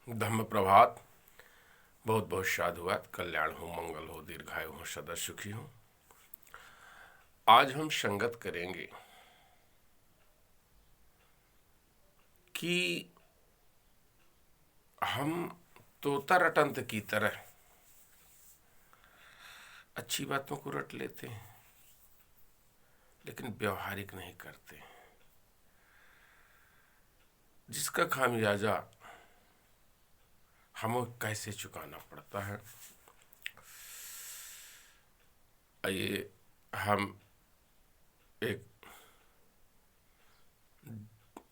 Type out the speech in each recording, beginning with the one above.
धम्म प्रभात। बहुत बहुत साधुवाद। कल्याण हो, मंगल हो, दीर्घायु हो, सदा सुखी हो। आज हम संगत करेंगे कि हम तोता रटंत की तरह अच्छी बातों को रट लेते हैं लेकिन व्यवहारिक नहीं करते। जिसका खामियाजा हमें कैसे चुकाना पड़ता है, आइए हम एक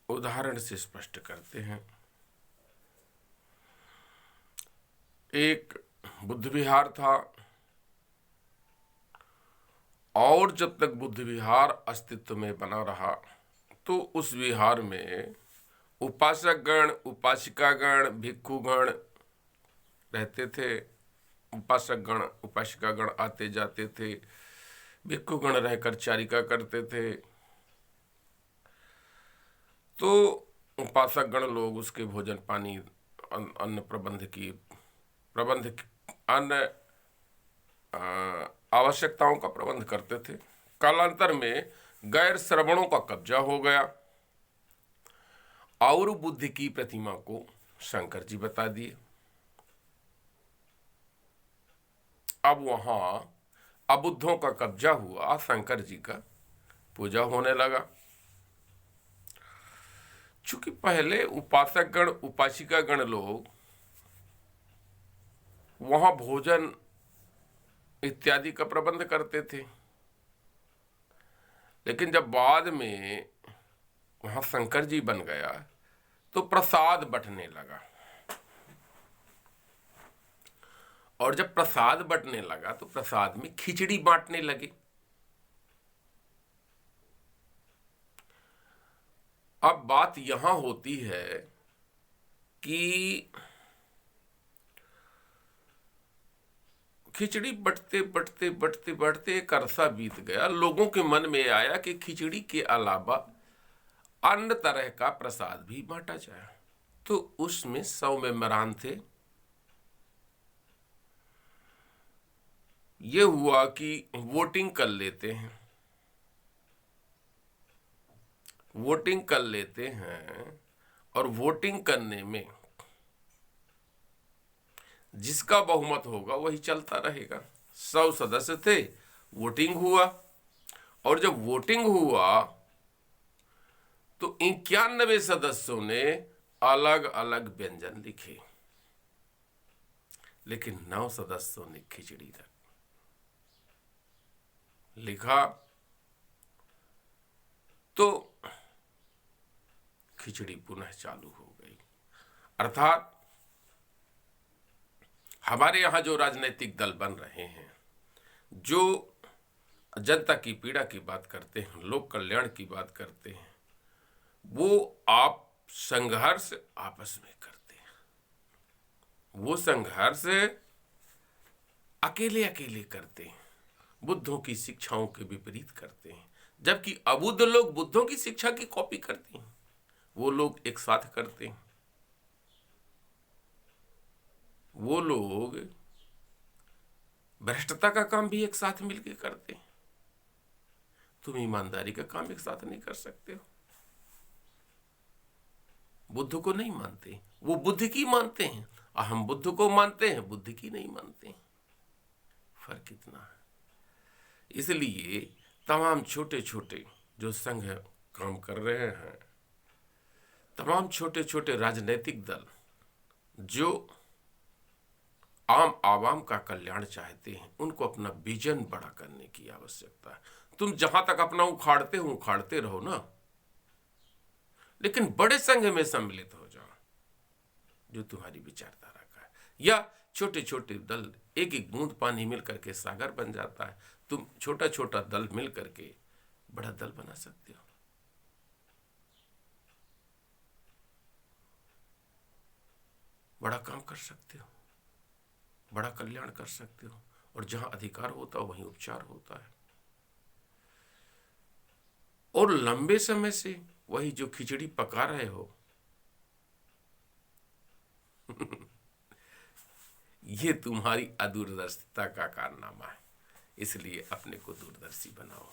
उदाहरण से स्पष्ट करते हैं। एक बुद्ध विहार था और जब तक बुद्ध विहार अस्तित्व में बना रहा तो उस विहार में उपासक गण, उपासिका गण, भिक्षुगण रहते थे। उपासक गण, उपासिका गण आते जाते थे। भिक्षुगण रहकर चारिका करते थे। तो उपासक गण लोग उसके भोजन पानी, अन्न अन्य आवश्यकताओं का प्रबंध करते थे। कालांतर में गैर श्रवणों का कब्जा हो गया और बुद्ध की प्रतिमा को शंकर जी बता दिए। अब वहां अबुद्धों का कब्जा हुआ, शंकर जी का पूजा होने लगा। चूंकि पहले उपासक गण, उपासिका गण लोग वहां भोजन इत्यादि का प्रबंध करते थे, लेकिन जब बाद में वहां शंकर जी बन गया तो प्रसाद बंटने लगा। और जब प्रसाद बंटने लगा तो प्रसाद में खिचड़ी बांटने लगे। अब बात यहां होती है कि खिचड़ी बंटते बंटते बंटते बंटते एक अरसा बीत गया। लोगों के मन में आया कि खिचड़ी के अलावा अन्य तरह का प्रसाद भी बांटा जाए। तो उसमें 100 मेंबरान थे। ये हुआ कि वोटिंग कर लेते हैं। वोटिंग कर लेते हैं और वोटिंग करने में जिसका बहुमत होगा वही चलता रहेगा। 100 सदस्य थे, वोटिंग हुआ और जब वोटिंग हुआ तो 91 सदस्यों ने अलग अलग व्यंजन लिखे, लेकिन 9 सदस्यों ने खिचड़ी लिखा। तो खिचड़ी पुनः चालू हो गई। अर्थात हमारे यहां जो राजनीतिक दल बन रहे हैं, जो जनता की पीड़ा की बात करते हैं, लोक कल्याण की बात करते हैं, वो आप संघर्ष आपस में करते हैं। वो संघर्ष अकेले अकेले करते हैं, बुद्धों की शिक्षाओं के विपरीत करते हैं। जबकि अबुद्ध लोग बुद्धों की शिक्षा की कॉपी करते हैं, वो लोग एक साथ करते हैं। वो लोग भ्रष्टता का काम भी एक साथ मिलकर करते हैं। तुम ईमानदारी का काम एक साथ नहीं कर सकते हो। बुद्ध को नहीं मानते, वो बुद्ध की मानते हैं, और हम बुद्ध को मानते हैं, बुद्ध की नहीं मानते हैं। फर्क कितना है। इसलिए तमाम छोटे छोटे जो संघ काम कर रहे हैं, तमाम छोटे छोटे राजनीतिक दल जो आम आवाम का कल्याण चाहते हैं, उनको अपना विजन बड़ा करने की आवश्यकता है। तुम जहां तक अपना उखाड़ते हो उखाड़ते रहो ना, लेकिन बड़े संघ में सम्मिलित हो जाओ जो तुम्हारी विचारधारा का है। या छोटे छोटे दल, एक एक बूंद पानी मिल करके सागर बन जाता है। तुम छोटा छोटा दल मिल करके बड़ा दल बना सकते हो। बड़ा काम कर सकते हो, बड़ा कल्याण कर सकते हो। और जहां अधिकार होता है वहीं उपचार होता है। और लंबे समय से वही जो खिचड़ी पका रहे हो ये तुम्हारी अदूरदर्शिता का कारनामा है। इसलिए अपने को दूरदर्शी बनाओ,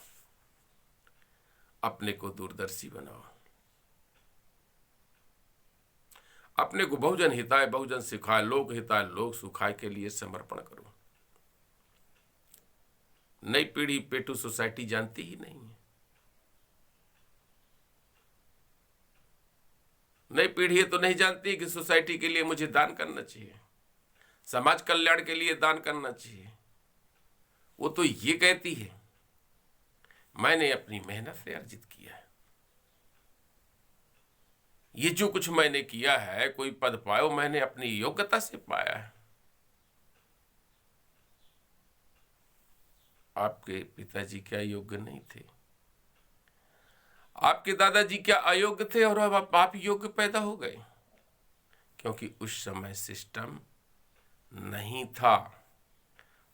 अपने को दूरदर्शी बनाओ, अपने को बहुजन हिताय बहुजन सिखाए लोक हिताय लोक सुखाय के लिए समर्पण करो। नई पीढ़ी पेटू सोसाइटी जानती ही नहीं है। नई पीढ़ी तो नहीं जानती कि सोसाइटी के लिए मुझे दान करना चाहिए, समाज कल्याण के लिए दान करना चाहिए। वो तो ये कहती है मैंने अपनी मेहनत से अर्जित किया है, ये जो कुछ मैंने किया है, कोई पद पायो मैंने अपनी योग्यता से पाया है। आपके पिताजी क्या योग्य नहीं थे? आपके दादाजी क्या अयोग्य थे और अब आप योग्य पैदा हो गए? क्योंकि उस समय सिस्टम नहीं था,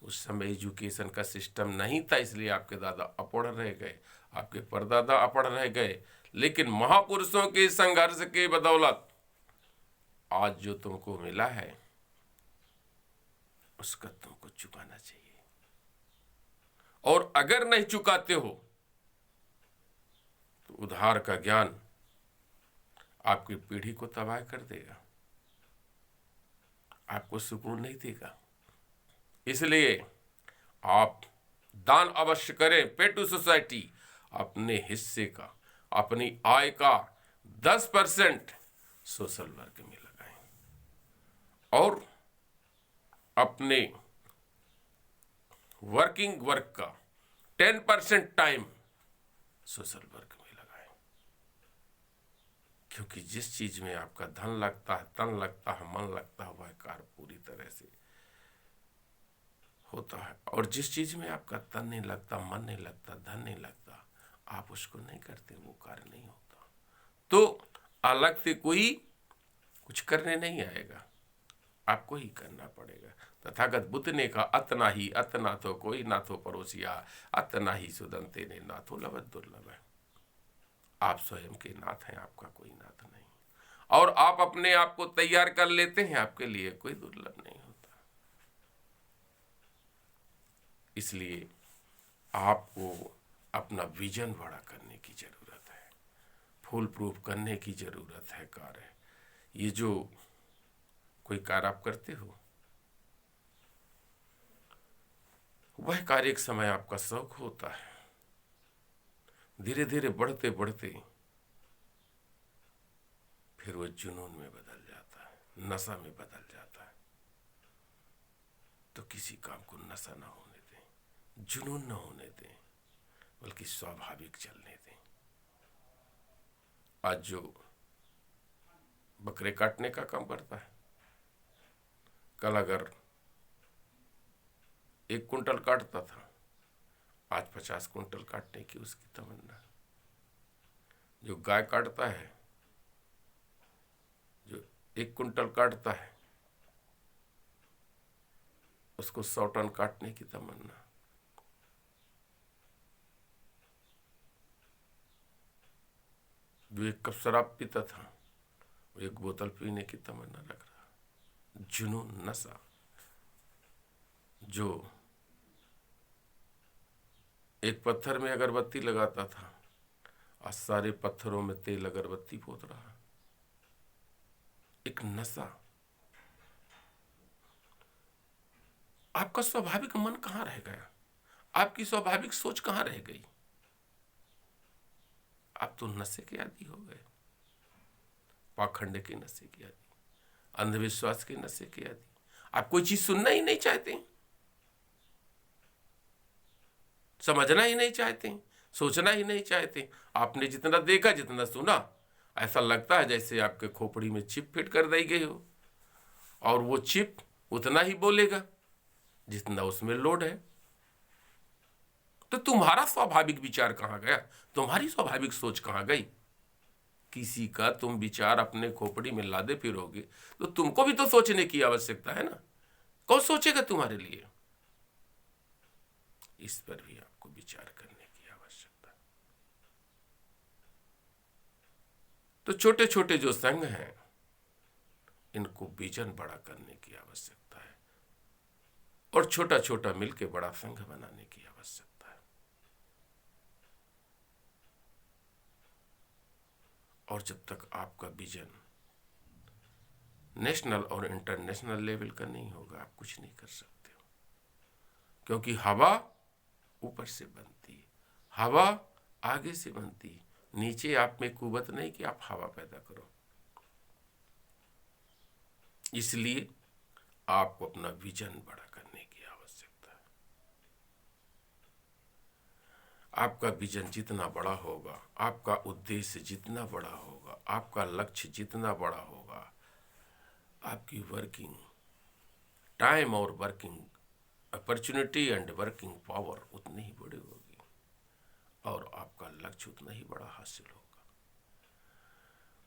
उस समय एजुकेशन का सिस्टम नहीं था, इसलिए आपके दादा अपढ़ रह गए, आपके परदादा अपढ़ रह गए। लेकिन महापुरुषों के संघर्ष के बदौलत आज जो तुमको मिला है उसका तुमको चुकाना चाहिए। और अगर नहीं चुकाते हो तो उधार का ज्ञान आपकी पीढ़ी को तबाह कर देगा, आपको सुकून नहीं देगा। इसलिए आप दान अवश्य करें। पेटू सोसाइटी अपने हिस्से का, अपनी आय का 10% सोशल वर्क में लगाएं और अपने वर्किंग वर्क का 10% टाइम सोशल वर्क में लगाएं। क्योंकि जिस चीज में आपका धन लगता है, तन लगता है, मन लगता है, वह कार्य पूरी तरह से होता है। और जिस चीज में आपका तन नहीं लगता, मन नहीं लगता, धन नहीं लगता, आप उसको नहीं करते, वो कार्य नहीं होता। तो अलग से कोई कुछ करने नहीं आएगा, आपको ही करना पड़ेगा। तथागत बुद्ध ने कहा अतना ही अतनाथो कोई नाथो परोसिया, अतना ही सुदंते ने नाथो लभत दुर्लभ है। आप स्वयं के नाथ हैं, आपका कोई नाथ नहीं। और आप अपने आप को तैयार कर लेते हैं, आपके लिए कोई दुर्लभ नहीं होता। इसलिए आपको अपना विजन बड़ा करने की जरूरत है, फुल प्रूफ करने की जरूरत है कार्य। ये जो कोई कार्य आप करते हो, वह कार्य एक समय आपका शौक होता है, धीरे धीरे बढ़ते बढ़ते फिर वो जुनून में बदल जाता है, नशा में बदल जाता है। तो किसी काम को नशा ना होने दें, जुनून ना होने दें, बल्कि स्वाभाविक चलने दें। आज जो बकरे काटने का काम करता है, कल अगर 1 कुंटल काटता था, आज 50 कुंटल काटने की उसकी तमन्ना। जो गाय काटता है, जो 1 कुंटल काटता है, उसको 100 टन काटने की तमन्ना। जो 1 कप शराब पीता था, वो 1 बोतल पीने की तमन्ना रख रहा। जुनून, नशा। जो 1 पत्थर में अगरबत्ती लगाता था, आज सारे पत्थरों में तेल अगरबत्ती पोत रहा। एक नशा। आपका स्वाभाविक मन कहां रह गया? आपकी स्वाभाविक सोच कहां रह गई? आप तो नशे के आदी हो गए, पाखंड के नशे के आदी, अंधविश्वास के नशे के आदी। आप कोई चीज सुनना ही नहीं चाहते, समझना ही नहीं चाहते, सोचना ही नहीं चाहते। आपने जितना देखा, जितना सुना, ऐसा लगता है जैसे आपके खोपड़ी में चिप फिट कर दी गई हो, और वो चिप उतना ही बोलेगा जितना उसमें लोड है। तो तुम्हारा स्वाभाविक विचार कहां गया? तुम्हारी स्वाभाविक सोच कहां गई? किसी का तुम विचार अपने खोपड़ी में लादे फिरोगे तो तुमको भी तो सोचने की आवश्यकता है ना। कौन सोचेगा तुम्हारे लिए? इस पर भी आपको विचार करने की आवश्यकता है। तो छोटे छोटे जो संघ हैं, इनको विजन बड़ा करने की आवश्यकता है। और छोटा छोटा मिलके बड़ा संघ बनाने की आवश्यकता है। और जब तक आपका विजन नेशनल और इंटरनेशनल लेवल का नहीं होगा, आप कुछ नहीं कर सकते हो। क्योंकि हवा ऊपर से बनती है, हवा आगे से बनती है, नीचे आप में कुवत नहीं कि आप हवा पैदा करो। इसलिए आपको अपना विजन बड़ा करने की आवश्यकता है। आपका विजन जितना बड़ा होगा, आपका उद्देश्य जितना बड़ा होगा, आपका लक्ष्य जितना बड़ा होगा, आपकी वर्किंग टाइम और working opportunity and working power उतनी ही बड़ी होगी और आपका लक्ष्य उतना ही बड़ा हासिल होगा।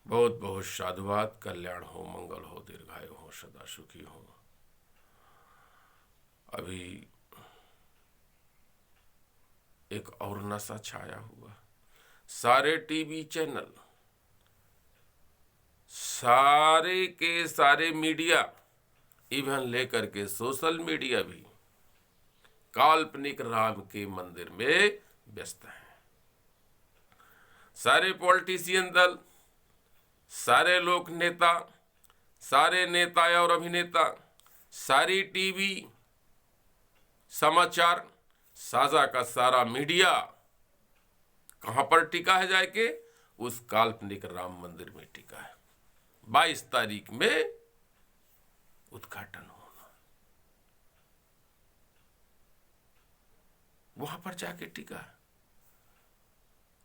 बहुत बहुत साधुवाद। कल्याण हो, मंगल हो, दीर्घायु हो, सदा सुखी हो। अभी एक और नशा छाया हुआ, सारे टीवी चैनल, सारे के सारे मीडिया, इवन लेकर के सोशल मीडिया भी काल्पनिक राम के मंदिर में व्यस्त हैं। सारे पॉलिटिशियन दल, सारे लोक नेता, सारे नेता और अभिनेता, सारी टीवी, समाचार, साझा का सारा मीडिया कहां पर टिका है? जाके उस काल्पनिक राम मंदिर में टिका है। 22 तारीख में उद्घाटन होना, वहां पर जाके टिका है।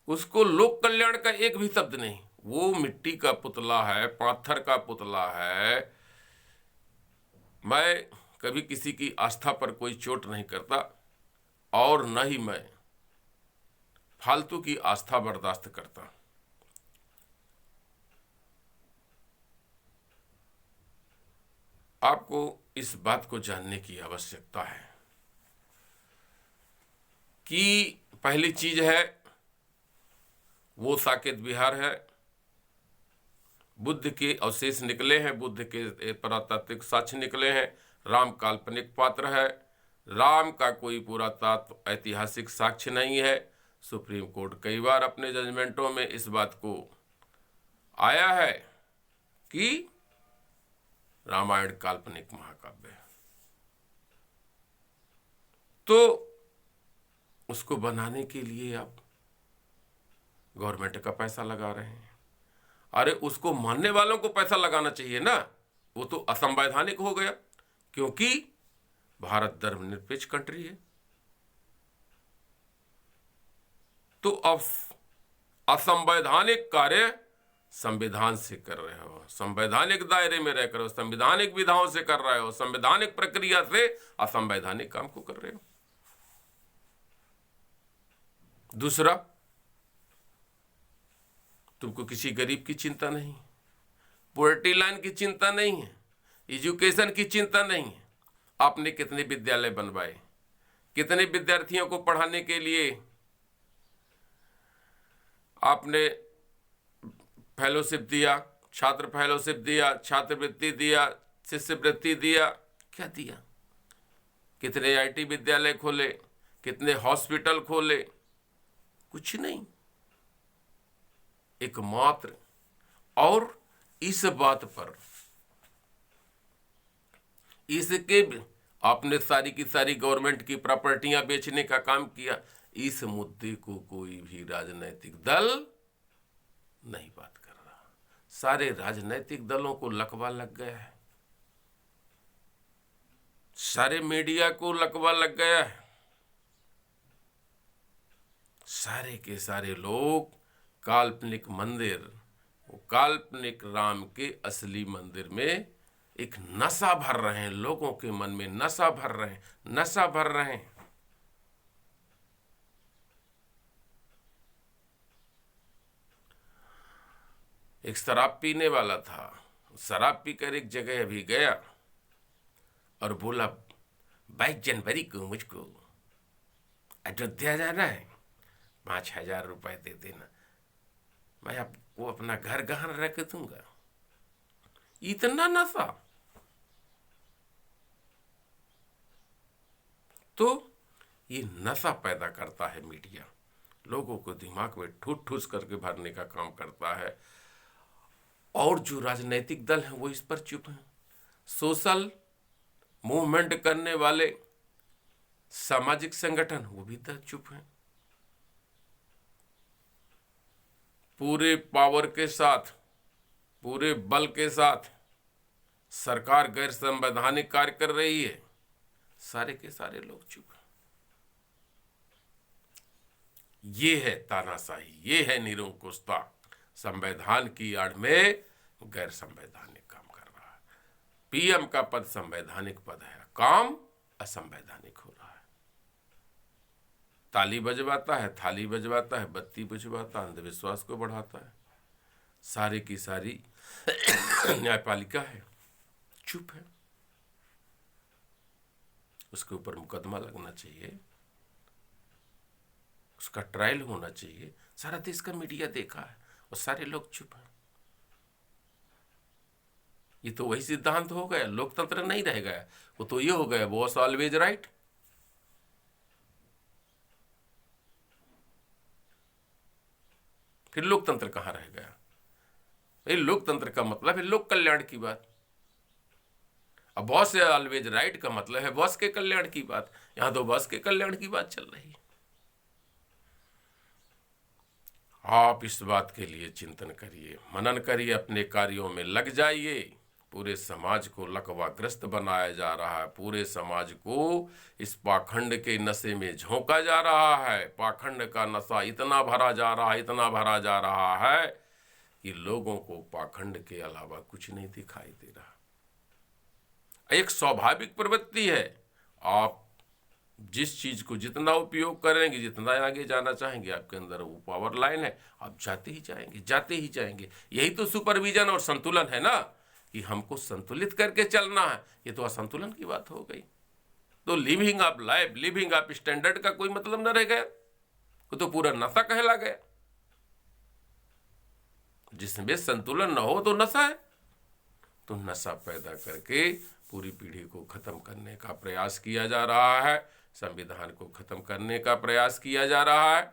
उसको लोक कल्याण का एक भी शब्द नहीं। वो मिट्टी का पुतला है, पाथर का पुतला है। मैं कभी किसी की आस्था पर कोई चोट नहीं करता और न ही मैं फालतू की आस्था बर्दाश्त करता। आपको इस बात को जानने की आवश्यकता है कि पहली चीज है वो साकेत विहार है। बुद्ध के अवशेष निकले हैं, बुद्ध के पुरातात्विक साक्ष्य निकले हैं। राम काल्पनिक पात्र है, राम का कोई पुरातात्विक ऐतिहासिक साक्ष्य नहीं है। सुप्रीम कोर्ट कई बार अपने जजमेंटों में इस बात को आया है कि रामायण काल्पनिक महाकाव्य है। तो उसको बनाने के लिए आप गवर्नमेंट का पैसा लगा रहे हैं। अरे उसको मानने वालों को पैसा लगाना चाहिए ना, वो तो असंवैधानिक हो गया, क्योंकि भारत धर्मनिरपेक्ष कंट्री है। तो अब असंवैधानिक कार्य संविधान से कर रहे हो, संवैधानिक दायरे में रहकर हो, संवैधानिक विधाओं से कर रहे हो, संवैधानिक प्रक्रिया से असंवैधानिक काम को कर रहे हो। दूसरा, तुमको किसी गरीब की चिंता नहीं, पॉवर्टी लाइन की चिंता नहीं है, एजुकेशन की चिंता नहीं है। आपने कितने विद्यालय बनवाए, कितने विद्यार्थियों को पढ़ाने के लिए आपने फेलोशिप दिया, छात्र फेलोशिप दिया, छात्रवृत्ति दिया, शिष्यवृत्ति दिया, क्या दिया? कितने आईटी विद्यालय खोले, कितने हॉस्पिटल खोले? कुछ नहीं। एकमात्र और इस बात पर इसके आपने सारी की सारी गवर्नमेंट की प्रॉपर्टियां बेचने का काम किया। इस मुद्दे को कोई भी राजनीतिक दल नहीं बात कर रहा। सारे राजनीतिक दलों को लकवा लग गया है, सारे मीडिया को लकवा लग गया है। सारे के सारे लोग काल्पनिक मंदिर, वो काल्पनिक राम के असली मंदिर में एक नशा भर रहे हैं, लोगों के मन में नशा भर रहे हैं, नशा भर रहे हैं। एक शराब पीने वाला था, शराब पीकर एक जगह अभी गया और बोला 22 जनवरी को मुझको अयोध्या जाना है, 5,000 रुपए दे देना, मैं आपको अपना घर गहन रख दूंगा। इतना नशा। तो ये नशा पैदा करता है मीडिया, लोगों को दिमाग में ठूस ठूस करके भरने का काम करता है। और जो राजनीतिक दल हैं वो इस पर चुप हैं, सोशल मूवमेंट करने वाले सामाजिक संगठन वो भी तो चुप हैं। पूरे पावर के साथ, पूरे बल के साथ सरकार गैर संवैधानिक कार्य कर रही है, सारे के सारे लोग चुप हैं। ये है तानाशाही, ये है निरंकुशता। संविधान की आड़ में गैर संवैधानिक काम कर रहा है। पीएम का पद संवैधानिक पद है, काम असंवैधानिक हो रहा है। ताली बजवाता है, थाली बजवाता है, बत्ती बुझवाता है, अंधविश्वास को बढ़ाता है। सारे की सारी न्यायपालिका है चुप है। उसके ऊपर मुकदमा लगना चाहिए, उसका ट्रायल होना चाहिए। सारा देश का मीडिया देखा है और सारे लोग चुप हैं। ये तो वही सिद्धांत हो गया, लोकतंत्र नहीं रह गया, वो तो ये हो गया बॉस ऑलवेज राइट। फिर लोकतंत्र कहां रह गया? भाई लोकतंत्र का मतलब है लोक कल्याण की बात। अब बॉस ऑलवेज राइट का मतलब है बॉस के कल्याण की बात। यहां तो बॉस के कल्याण की बात चल रही है। आप इस बात के लिए चिंतन करिए, मनन करिए, अपने कार्यों में लग जाइए। पूरे समाज को लकवाग्रस्त बनाया जा रहा है, पूरे समाज को इस पाखंड के नशे में झोंका जा रहा है। पाखंड का नशा इतना भरा जा रहा है, इतना भरा जा रहा है कि लोगों को पाखंड के अलावा कुछ नहीं दिखाई दे रहा। एक स्वाभाविक प्रवृत्ति है, आप जिस चीज को जितना उपयोग करेंगे, जितना आगे जाना चाहेंगे, आपके अंदर वो पावर लाइन है, आप जाते ही जाएंगे, जाते ही जाएंगे। यही तो सुपरविजन और संतुलन है ना, कि हमको संतुलित करके चलना है। ये तो असंतुलन की बात हो गई। तो living of life, living of standard का कोई मतलब न रह गया, वो तो पूरा नशा कहला गया। जिसमें संतुलन न हो तो नशा है। तो नशा पैदा करके पूरी पीढ़ी को खत्म करने का प्रयास किया जा रहा है, संविधान को खत्म करने का प्रयास किया जा रहा है,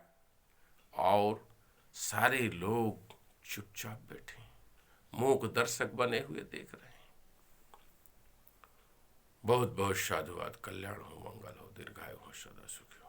और सारे लोग चुपचाप बैठे मूक दर्शक बने हुए देख रहे हैं। बहुत बहुत साधुवाद। कल्याण हो, मंगल हो, दीर्घायु हो, सदा सुखी हो।